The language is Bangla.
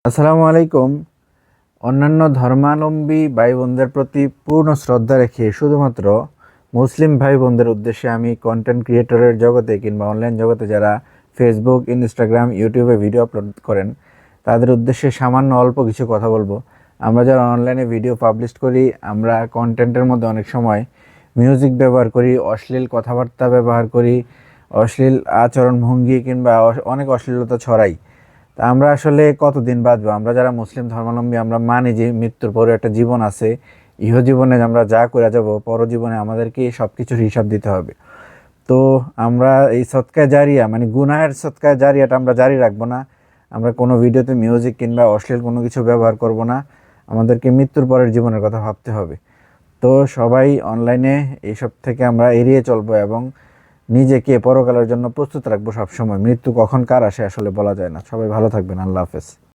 আসসালামু আলাইকুম। অন্যান্য ধর্মাবলম্বী ভাই বোনদের প্রতি পূর্ণ শ্রদ্ধা রেখে শুধুমাত্র মুসলিম ভাই বোনদের উদ্দেশ্যে আমি কন্টেন্ট ক্রিয়েটরের জগতে কিংবা অনলাইন জগতে যারা ফেসবুক, ইনস্টাগ্রাম, ইউটিউবে ভিডিও আপলোড করেন তাদের উদ্দেশ্যে সামান্য অল্প কিছু কথা বলবো। আমরা যারা অনলাইনে ভিডিও পাবলিশ করি, আমরা কন্টেন্টের মধ্যে অনেক সময় মিউজিক ব্যবহার করি, অশ্লীল কথাবার্তা ব্যবহার করি, অশ্লীল আচরণ ভঙ্গি কিংবা অনেক অশ্লীলতা ছড়াই। তা আমরা আসলে কতদিন বাঁচবো? আমরা যারা মুসলিম ধর্মাবলম্বী আমরা মানি যে মৃত্যুর পরে একটা জীবন আছে, ইহজীবনে আমরা যা করে যাব পরজীবনে আমাদেরকে সব কিছুর হিসাব দিতে হবে। তো আমরা এই সৎকায় জারিয়া মানে গুনাহের সৎকায় জারিয়াটা আমরা জারি রাখবো না। আমরা কোনো ভিডিওতে মিউজিক কিংবা অশ্লীল কোনো কিছু ব্যবহার করব না। আমাদেরকে মৃত্যুর পরের জীবনের কথা ভাবতে হবে। তো সবাই অনলাইনে এইসব থেকে আমরা এড়িয়ে চলবো এবং নিজেকে পরকালের জন্য প্রস্তুত রাখবো সবসময়। মৃত্যু কখন কার আসে আসলে বলা যায় না। সবাই ভালো থাকবেন। আল্লাহ হাফেজ।